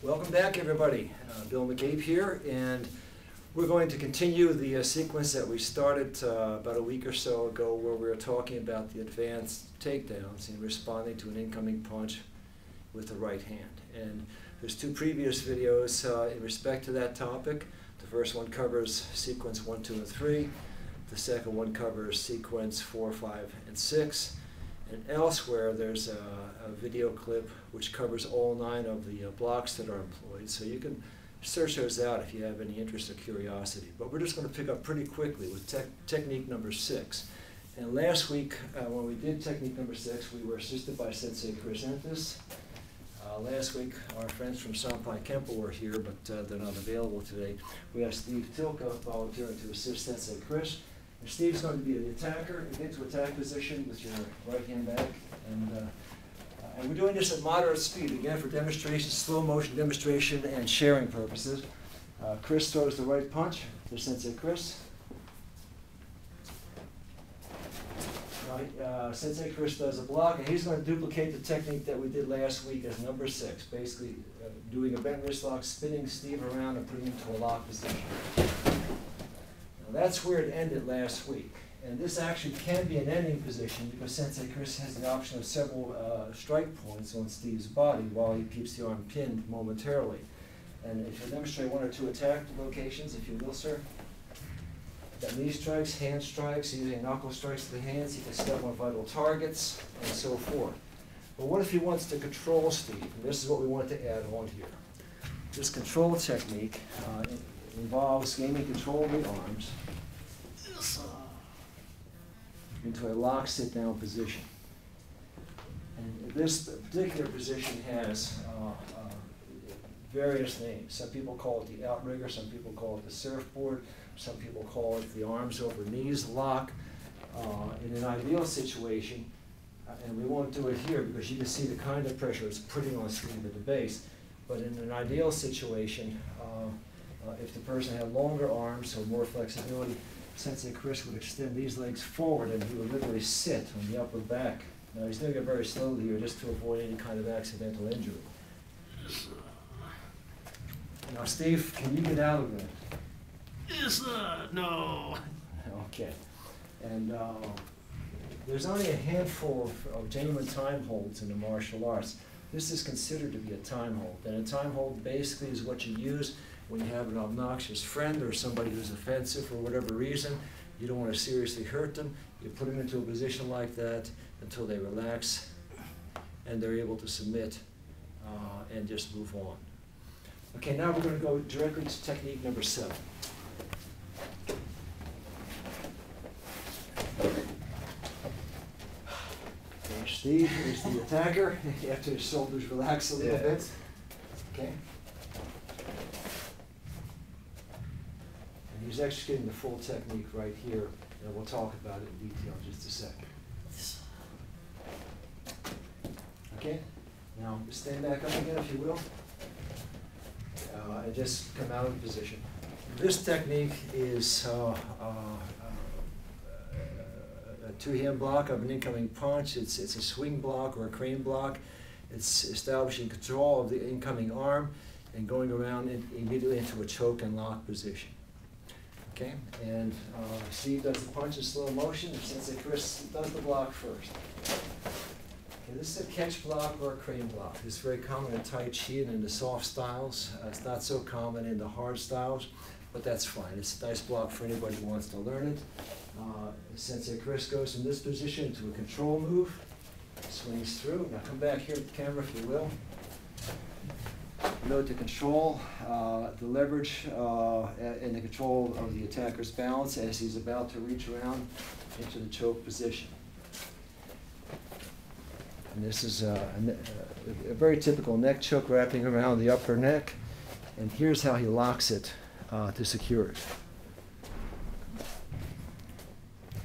Welcome back, everybody. Bill McCabe here, and we're going to continue the sequence that we started about a week or so ago, where we were talking about the advanced takedowns in responding to an incoming punch with the right hand. And there's two previous videos in respect to that topic. The first one covers sequence 1, 2, and 3. The second one covers sequence 4, 5, and 6. And elsewhere, there's a video clip which covers all 9 of the blocks that are employed. So you can search those out if you have any interest or curiosity. But we're just going to pick up pretty quickly with technique number 6. And last week, when we did technique number 6, we were assisted by Sensei Chris Entis. Last week, our friends from Sampai Kempo were here, but they're not available today. We have Steve Tilka volunteering to assist Sensei Chris. And Steve's going to be the attacker. You get to attack position with your right hand back. And we're doing this at moderate speed, again, for demonstration, slow motion demonstration, and sharing purposes. Chris throws the right punch to Sensei Chris. Sensei Chris does a block, and he's going to duplicate the technique that we did last week as number 6, basically doing a bent wrist lock, spinning Steve around, and putting him into a lock position. That's where it ended last week. And this actually can be an ending position because Sensei Chris has the option of several strike points on Steve's body while he keeps the arm pinned momentarily. And if you demonstrate 1 or 2 attack locations, if you will, sir. Got knee strikes, hand strikes, using knuckle strikes to the hands. He can step on vital targets, and so forth. But what if he wants to control Steve? And this is what we want to add on here. This control technique involves gaining control of the arms into a lock sit-down position. And this particular position has various names. Some people call it the outrigger, some people call it the surfboard, some people call it the arms over knees lock. In an ideal situation, and we won't do it here because you can see the kind of pressure it's putting on Steve at the base, but in an ideal situation, if the person had longer arms or more flexibility, Sensei Chris would extend these legs forward and he would literally sit on the upper back. Now he's doing it very slowly here just to avoid any kind of accidental injury. Now Steve, can you get out of that? Yes, no. Okay. And there's only a handful of genuine time holds in the martial arts. This is considered to be a time hold. And a time hold basically is what you use when you have an obnoxious friend or somebody who's offensive for whatever reason. You don't want to seriously hurt them. You put them into a position like that until they relax and they're able to submit and just move on. Okay, now we're going to go directly to technique number 7. Steve is the attacker after his shoulders relax a little bit. Okay. And he's executing the full technique right here, and we'll talk about it in detail in just a second. Okay. Now stand back up again, if you will, and just come out of position. This technique is a 2-hand block of an incoming punch. It's a swing block or a crane block. It's establishing control of the incoming arm and going around immediately into a choke and lock position. Okay, and Steve does the punch in slow motion, and Sensei Chris does the block first. Okay, this is a catch block or a crane block. It's very common in Tai Chi and in the soft styles. It's not so common in the hard styles, but that's fine. It's a nice block for anybody who wants to learn it. Sensei Chris goes from this position into a control move, swings through. Now come back here to the camera if you will. Note the control, the leverage, and the control of the attacker's balance as he's about to reach around into the choke position. And this is a very typical neck choke wrapping around the upper neck. And here's how he locks it to secure it.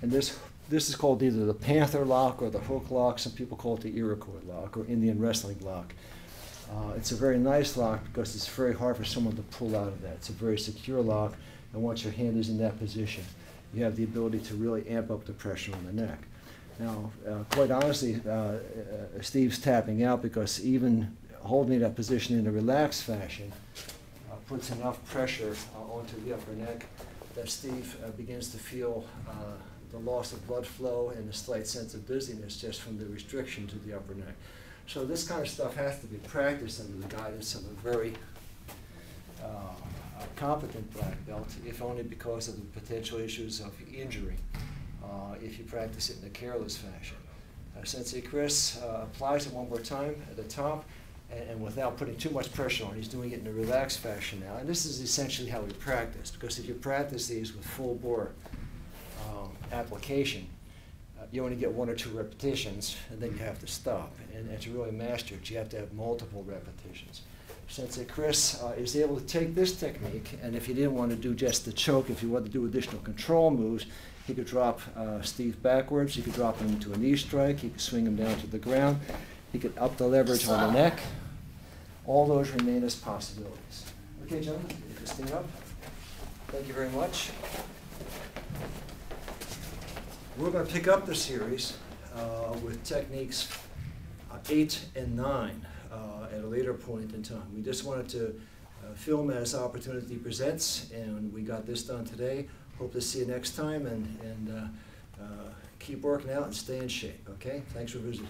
And this is called either the Panther lock or the hook lock. Some people call it the Iroquois lock or Indian wrestling lock. It's a very nice lock because it's very hard for someone to pull out of that. It's a very secure lock, and once your hand is in that position, you have the ability to really amp up the pressure on the neck. Now, quite honestly, Steve's tapping out because even holding that position in a relaxed fashion puts enough pressure onto the upper neck that Steve begins to feel the loss of blood flow and a slight sense of dizziness just from the restriction to the upper neck. So this kind of stuff has to be practiced under the guidance of a very competent black belt, if only because of the potential issues of injury if you practice it in a careless fashion. Sensei Chris applies it one more time at the top, and without putting too much pressure on. He's doing it in a relaxed fashion now. And this is essentially how we practice, because if you practice these with full bore application, you only get 1 or 2 repetitions, and then you have to stop. And to really master it, you have to have multiple repetitions. Sensei Chris is able to take this technique, and if you didn't want to do just the choke, if you wanted to do additional control moves, he could drop Steve backwards, he could drop him into a knee strike, he could swing him down to the ground, he could up the leverage on the neck. All those remain as possibilities. Okay, gentlemen, you can stand up. Thank you very much. We're going to pick up the series with techniques 8 and 9 at a later point in time. We just wanted to film as opportunity presents, and we got this done today. Hope to see you next time, and keep working out and stay in shape, okay? Thanks for visiting.